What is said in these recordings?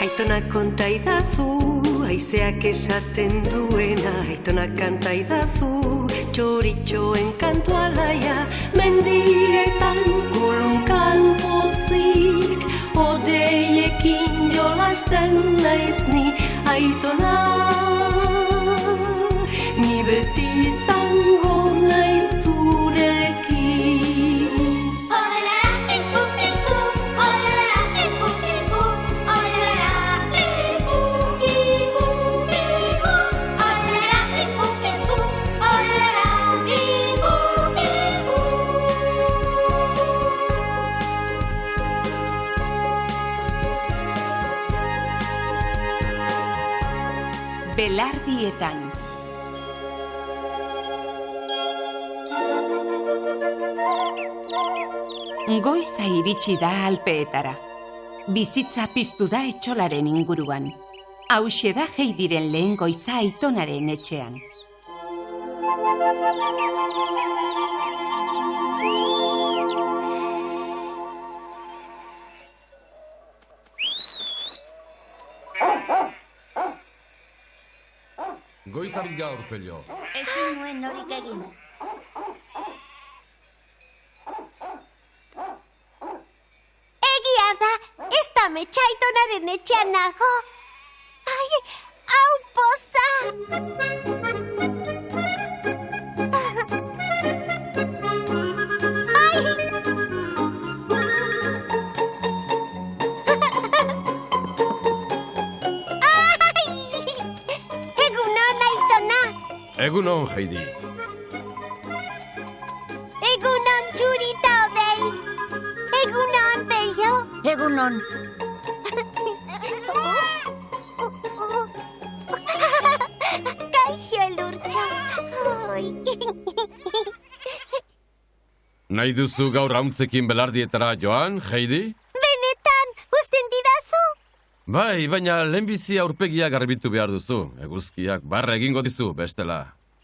Aitonak konta idazu, haizeak esaten duena. Aitonak kanta idazu, txoritxoen kantu alaia. Mendietan kulunkan pozik, odeiekin jolasten naiz ni. Aitona, ni beti izango naiz zurekin. Belardietan. Goiza iritsi da Alpeetara. Bizitza piztu da etxolaren inguruan. Hauxe da Heidiren lehen goiza aitonaren etxean. Goizabil gaur, Pello. Ezin nuen horik egin. Egia da, ez da metxaitonaren etxean nago. Ai, hau poza! Egunon, Heidi. Egunon, Txurita Odei. Egunon, Pello. Egunon. Kaixo, Lurtxo. Nahi duzu gaur hauntzekin belardietara joan, Heidi? Benetan, usten didazu? Bai, baina lehenbizi aurpegia garbitu behar duzu. Eguzkiak barra egingo dizu, bestela.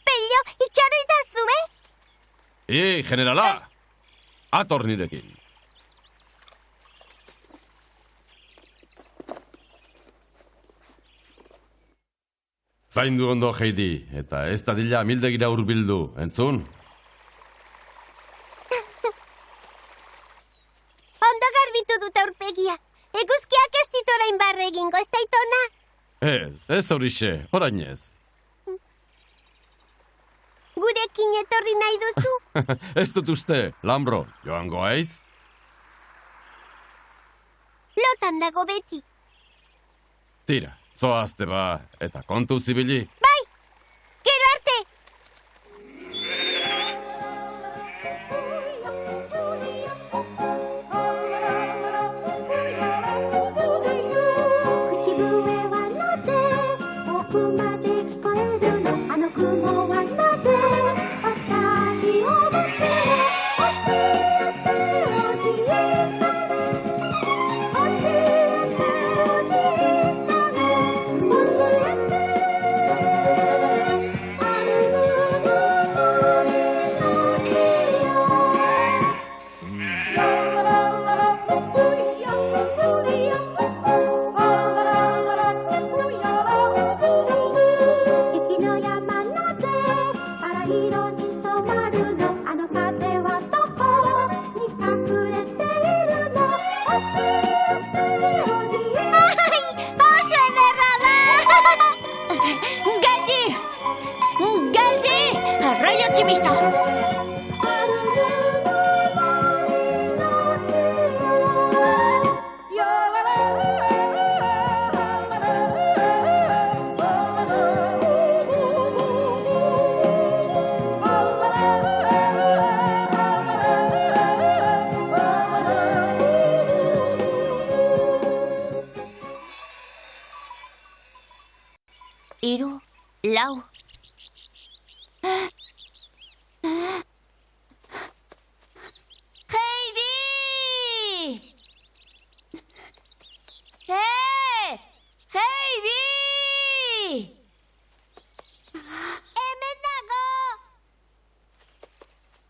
Pello, itxaro idazu, Generala! Ator nirekin. Zaindu ondo, Heidi, eta ez dadila amildegira hurbildu, entzun? Ondo garbitu dut aurpegia. Eguzkiak ez dit orain barre egingo, ez da Aitona? Ez horixe, orain ez. Gurekin etorri nahi duzu? Ez dut uste, Lambro, joango aiz? Lotan dago beti. Tira, zoazte ba, eta kontu zibili. Bai, gero arte! 3, 4. Heidi! Heidi! Hemen nago!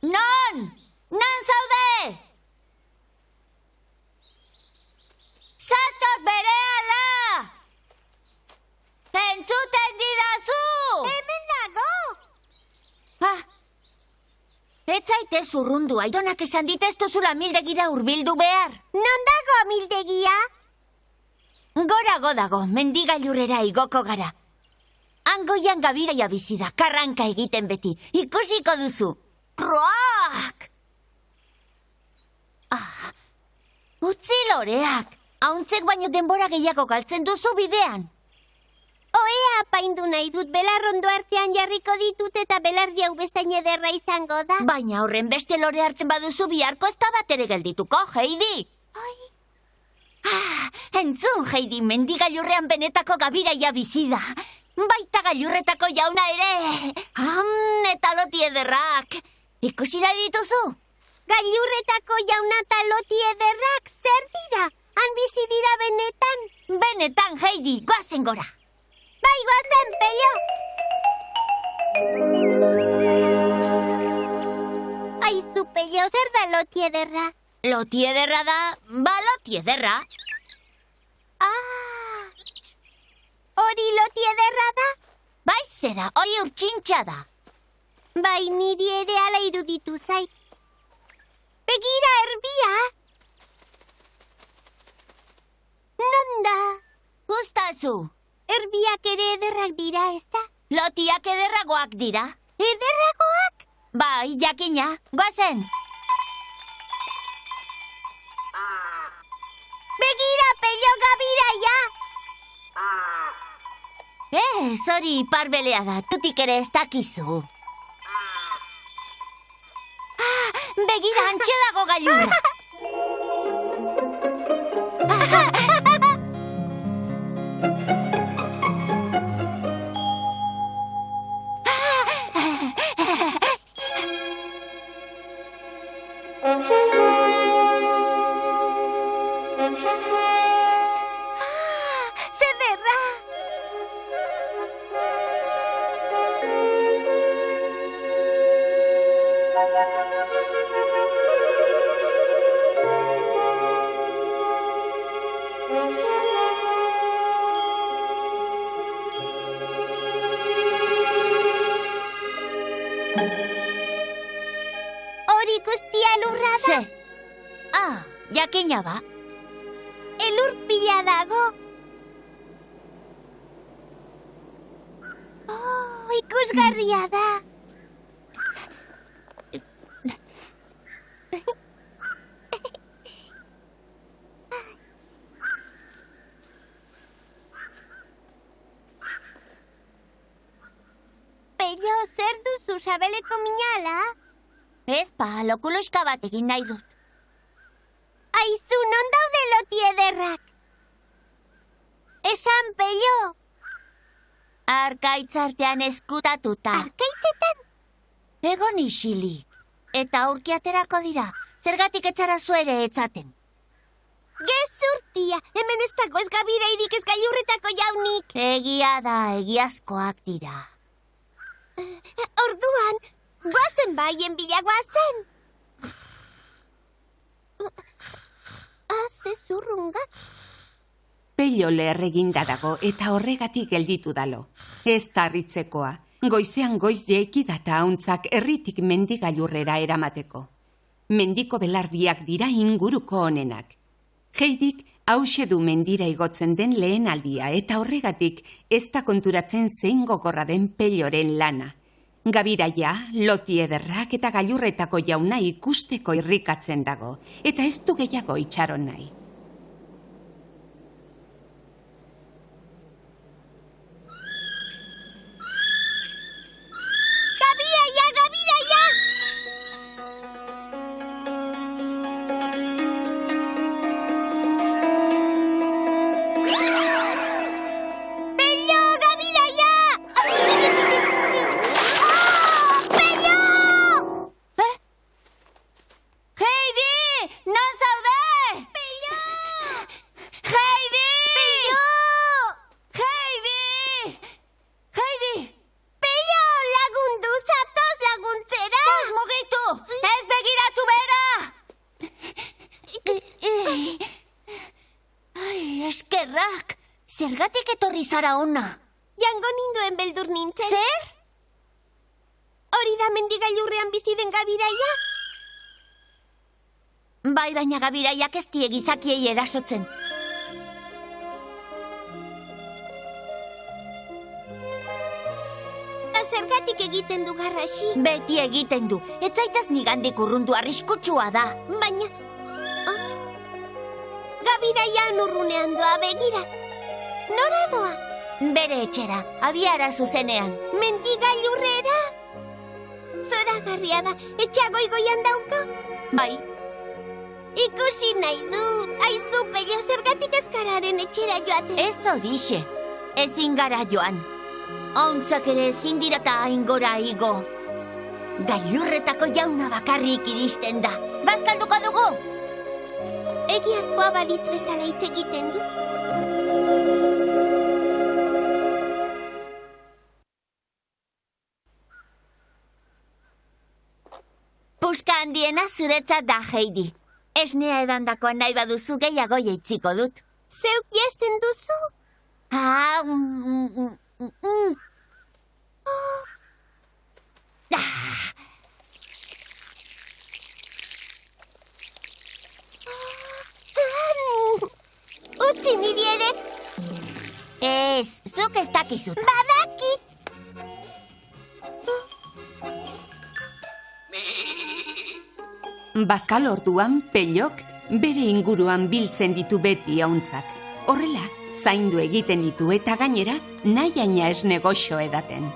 Non zaude? Zatoz berehala! Entzuten didazu! Hemen nago! Ez zaitez urrundu, Aitonak esan dit ez duzula amildegira hurbildu behar. Non dago amildegia? Gorago dago, mendigailurrera igoko gara. Hangoian gabiraia bizi da, karranka egiten beti. Ikusiko duzu. Kroak! Utzi loreak. Hauntzek baino denbora gehiago galtzen duzu bidean. Oea apaindu nahi dut, belarrondo artean jarriko ditut eta belardi hau bezain ederra izango da. Baina horren beste lore hartzen baduzu biharko ez da bat ere geldituko, Heidi. Entzun, Heidi, mendigailurrean benetako gabiraia bizi da. Baita gailurretako jauna ere. Eta loti ederrak. Ikusi nahi dituzu? Gailurretako jauna eta loti ederrak zer dira? Han bizi dira benetan? Benetan, Heidi, goazen gora. Bai, goazen, Pello! Aizu, Pello, zer da loti ederra? Loti ederra da, loti ederra. Hori loti ederra da? Bai zera, hori urtsintxa da. Bai, niri ere ala iruditu zait. Begira, erbia! Non da? Gustazu. Erbiak ere ederrak dira, ez da? Lotiak ederragoak dira. Ederragoak? Bai, jakina, goazen. Begira, Pello, gabiraia! Hori iparbelea da, tutik ere ez dakizu. Begira, antxe dago gailurra. Zederra! Hori guztia lurra da? Ze? Jakina ba. Elur pila dago. Ikusgarria da. Pello, zer duzu sabeleko minala? Ez lokuluska bat egin nahi dut. Aizu, non daude loti ederrak? Esan, Pello. Arkaitzartean eskutatuta. Arkaitzetan? Egon isili. Eta aurki aterako dira. Zergatik etzara zuere etzaten. Gezurtia, hemen ez dago ez gabirairik ez gailurretako jaunik. Egia da, egiazkoak dira. Orduan, goazen baien bila goazen. Zezurrunga. Pello leherreginda dago eta horregatik gelditu dalo. Ez da harritzekoa, goizean goiz jeiki data hauntzak herritik mendigailurrera eramateko. Mendiko belardiak dira inguruko honenak. Heidik hause du mendira igotzen den lehen aldia eta horregatik ez da konturatzen zein gogorra den Pelloren lana. Gabiraia, loti ederrak eta gailurretako jauna ikusteko irrikatzen dago, eta ez du gehiago itxaron nahi. Gabiraia, gabiraia! Pello, gabiraia! eskerrak! Zergatik etorri zara ona? Jango ninduen beldur nintzen. Zer? Hori da mendigailurrean bizi den gabiraia? Bai, baina gabiraiak ez die gizakiei erasotzen. Zergatik egiten du garrasi? Beti egiten du. Ez zaitez nigandik urrundu, arriskutsua da. Baina... Gabiraian urrunean doa, begira. Nora doa? Bere etxera, abiara zuzenean. Mendigailurrera? Zoragarria da, etxea goigoian dauka? Bai, Ikusi nahi dut. Aizu, Pello, zergatik ezkararen etxera joaten? ez horixe. Ezin gara joan. Hauntzak ere ezin dirata hain gora igo. Gailurretako jauna bakarrik iristen da. Bazkalduko dugu? Egiazkoa balitz bezala hitz egiten du. Puska handiena zuretzat da, Heidi. Esnea edandakoa nahi baduzu gehiago jaitziko dut. Zeuk jesten duzu? Ah, Utzi niri ere. Ez, zuk ez dakizut. Badakit. Bazkal orduan, Pellok bere inguruan biltzen ditu beti hauntzak. Horrela, zaindu egiten ditu eta gainera, nahiaina esne goxo edaten.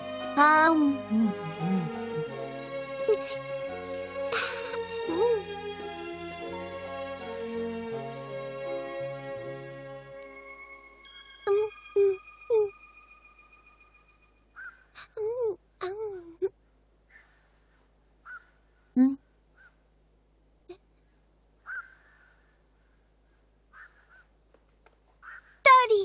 Tori.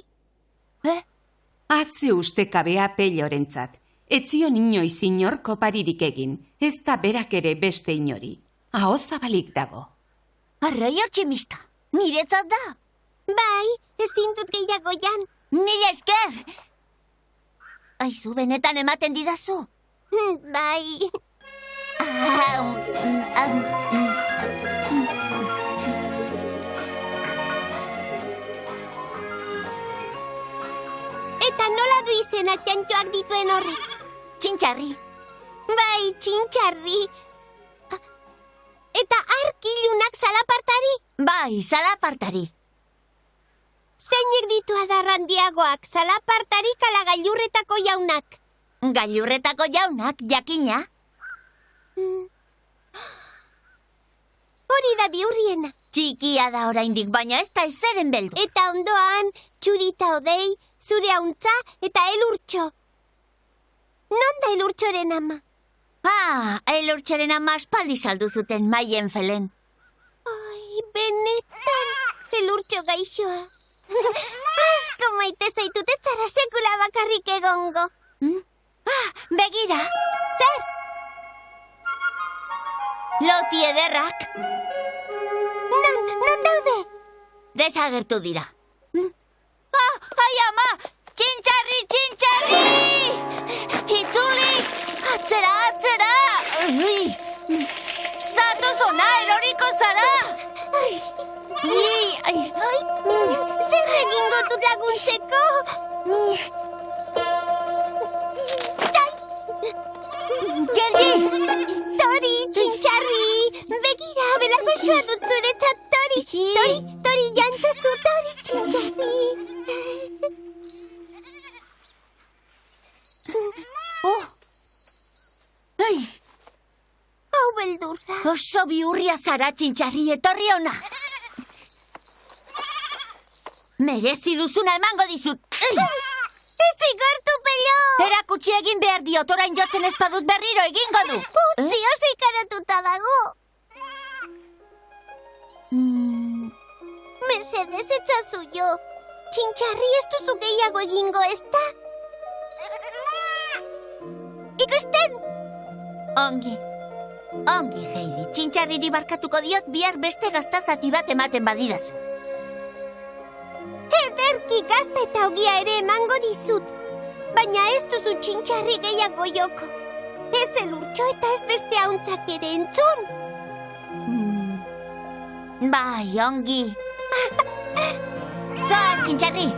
Haze ustekabea Pellorentzat. Etzion inoiz inor koparirik egin, ez da berak ere beste inori. Aho zabalik dago. Arrai otximista, niretzat da. Bai, ezin dut gehiago jan. Mila esker! Aizu, benetan ematen didazu. Bai. Eta nola du izena txantxoak dituen horri? Txintxarri. Bai, txintxarri. Eta arkilunak zalapartari? Bai, zalapartari. Zeinek ditu adarrandiagoak, zalapartarik ala gailurretako jaunak? Gailurretako jaunak, jakina. Hori da bihurriena. Txikia da oraindik, baina ez da ezeren beldu. Eta ondoan, txurita odei, zure hauntza eta elurtxo. Non da elurtxoren ama? Elurtxaren ama aspaldi saldu zuten maien felen. Ai, benetan, elurtxo gaixoa. Asko maite zaitut ez zara sekula bakarrik egongo. Begira! Zer? Loti ederrak. Non daude? Desagertu dira. Ai, ama! Txintxarri, txintxarri! Itzuli! Atzera! Zatoz ona, eroriko zara! Zer egingo dut laguntzeko? Geldi! Tori, txintxarri! Begira, belargoxoa dut zuretzat, Tori! Tori, jantzazu, Tori, txintxarri! Hau beldurra. Oso bihurria zara, txintxarri, etorri ona! Merezi duzuna emango dizut! Ez igortu, Pello! Erakutsi egin behar diot, orain jotzen ez badut berriro egingo du! Utzi oso ikaratuta dago! Mercedes, etzazu jo! Txintxarri ez duzu gehiago egingo, ezta? Ikusten! Ongi, Heidi, txintxarriri barkatuko diot bihar beste gaztazati bat ematen badidazu. Eder! Ederki gazta eta ogia ere emango dizut. Baina ez duzu txintxarri gehiago joko. Ez elurtxo eta ez beste hauntzak ere entzun. Bai, ongi. Zoaz, txintxarri.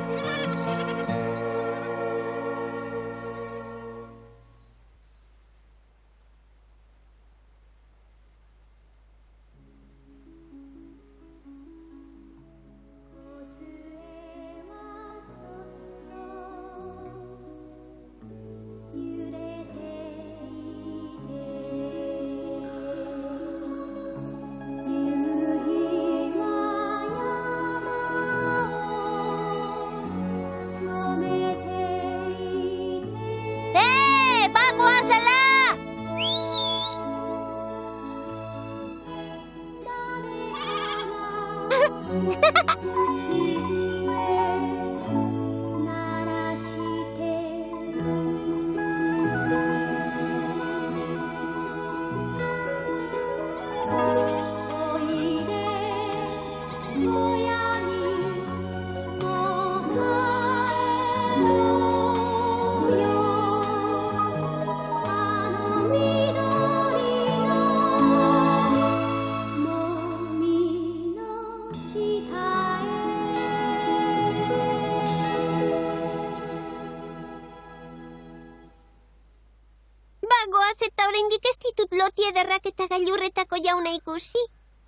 Goaz eta oraindik ez ditut loti ederrak eta gailurretako jauna ikusi.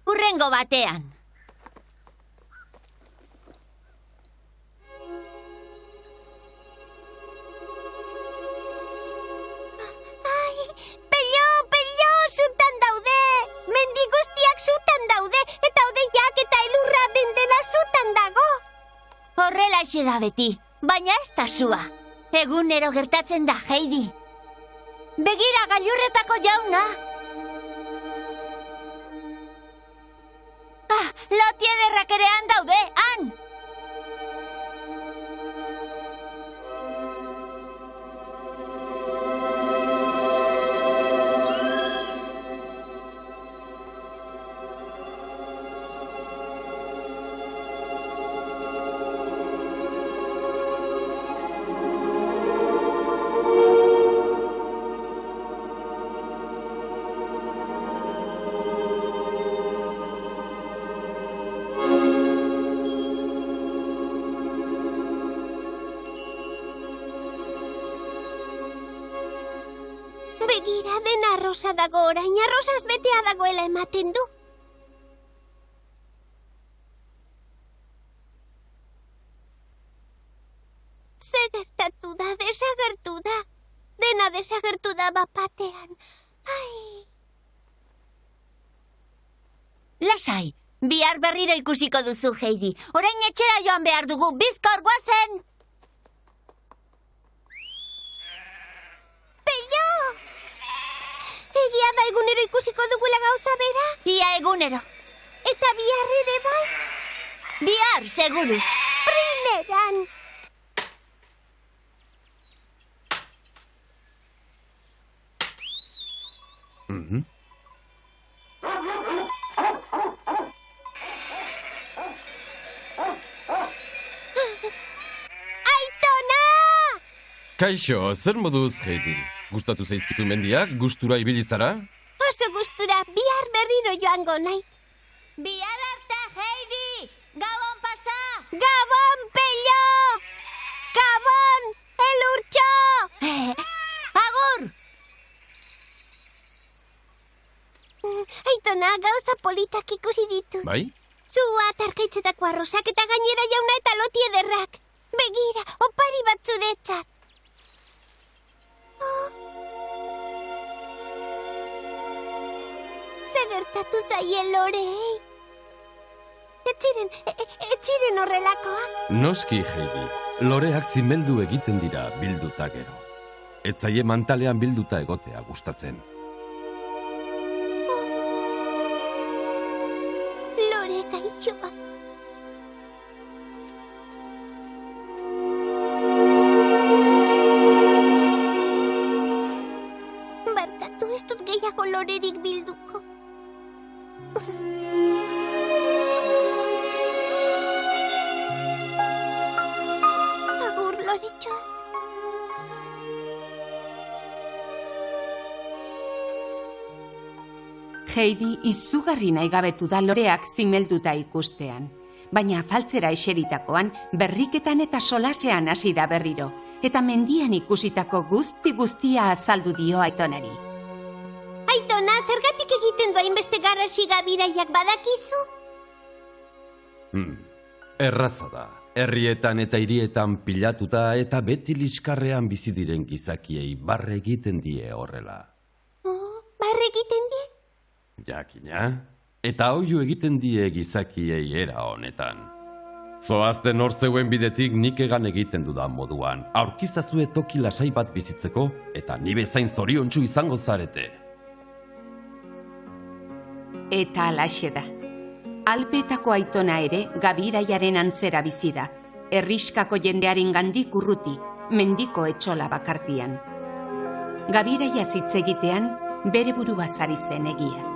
Hurrengo batean. Ai, pello, sutan daude! Mendi guztiak sutan daude, eta odeiak eta elurra dendela sutan dago. Horrelaxe da beti, baina ez da sua. Egunero gertatzen da, Heidi. Begira, gailurretako jauna! Loti ederrak ere han daude, han! Begira, dena arrosa dago orain, arrosaz betea dagoela ematen du. Ze gertatu da, desagertu da. Dena desagertu da bapatean. Ai... Lasai, bihar berriro ikusiko duzu, Heidi. Orain etxera joan behar dugu, bizkor guazen! Egia da egunero ikusiko dugula gauza bera? Ia egunero. Eta bihar ere bai? Bihar, seguru. Primeran. Aitona! Kaixo, zer moduz, Heidi? Gustatu zaizkizu mendiak, gustura ibili zara? Oso gustura, bihar berriro joango naiz. Bihar arte, Heidi! Gabon pasa! Gabon, pello! Gabon, elurtxo! Agur! Aitona, gauza politak ikusi ditut. Bai? Zua, tarkaitzetako arrosak eta gainera jauna eta loti ederrak. Begira, opari bat zuretzat. Ze gertatu zaie lorei? Etziren horrelakoak? Noski, Heidi. Loreak zimeldu egiten dira bilduta gero. Ez zaie mantalean bilduta egotea gustatzen. Lore gaitxoa. Barkatu, ez dut gehiago lorerik bilduko. Heidi izugarri nahigabetu da loreak zimelduta ikustean. Baina afaltzera eseritakoan, berriketan eta solasean hasi da berriro, eta mendian ikusitako guztia azaldu dio Aitonari. Aitona, zergatik egiten du hainbeste garrasi gabiraiak badakizu? Erraza da. Herrietan eta hirietan pilatuta eta beti liskarrean bizi diren gizakiei barre egiten die horrela. Barre egiten die? Jakina, eta oihu egiten die gizakiei era honetan. Zoazten hor zeuen bidetik nik egan egiten dudan moduan, aurkizazue toki lasai bat bizitzeko eta ni bezain zoriontsu izango zarete. Eta alaxe da. Alpeetako Aitona ere gabiraiaren antzera bizi da, herriskako jendearen gandik urruti, mendiko etxola bakartian. Gabiraia hitz egitean, bere buruaz ari zen egiaz.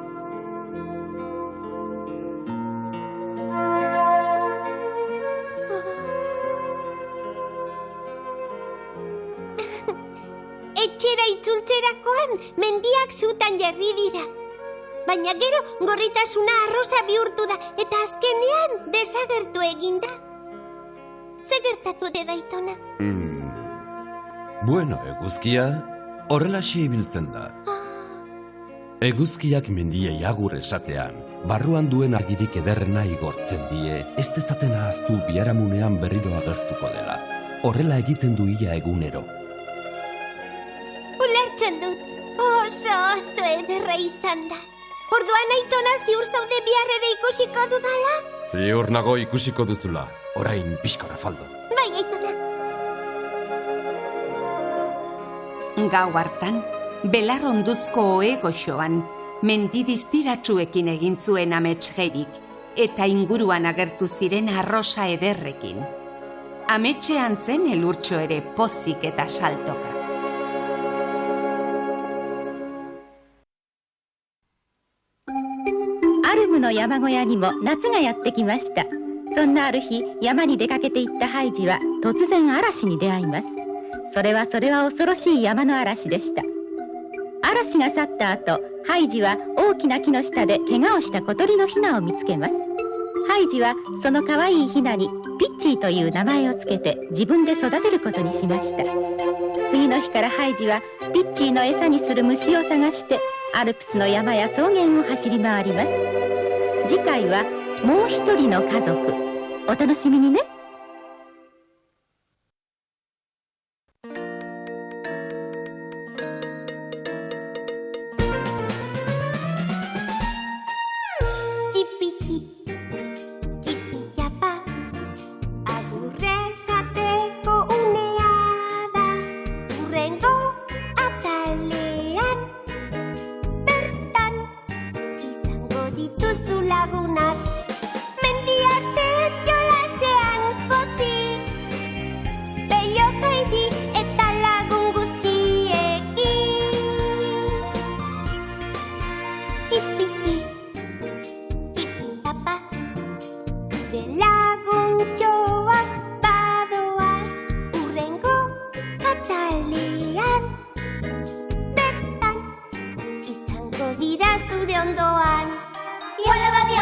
Etxera itzultzerakoan mendiak zutan jarri dira. Baina gero gorritasuna arrosa bihurtu da eta azkenean desagertu eginda. Ze gertatu da Aitona? Bueno, eguzkia horrelaxe ibiltzen da. Eguzkiak mendiei agur esatean, barruan duen argirik ederrena igortzen die, ez dezaten ahaztu biharamunean berriro agertuko dela. Horrela egiten du ia egunero. Ulertzen dut, oso ederra izan da. Orduan Aitona ziur zaude bihar ere ikusiko dudala? Ziur nago ikusiko duzula, orain pixkora faldo. Bai, Aitona. Gau hartan, belar onduzko ohe goxoan, mendi distiratsuekin egin zuen amets Heidik, eta inguruan agertu ziren arrosa ederrekin. Ametsean zen elurtxo ere pozik eta saltoka.アルムの山小屋にも夏がやってきました。そんなある日、山に出かけていったハイジは突然嵐に出会います。それは恐ろしい山の嵐でした。嵐が去った後、ハイジは大きな木の下で怪我をした小鳥のヒナを見つけます。ハイジはその可愛いヒナにピッチーという名前をつけて自分で育てることにしました。次の日からハイジはピッチーの餌にする虫を探してアルプスの山や草原を走り回ります。次回はもう一人の家族。お楽しみにね。Dira zure ondoan. Diola bati,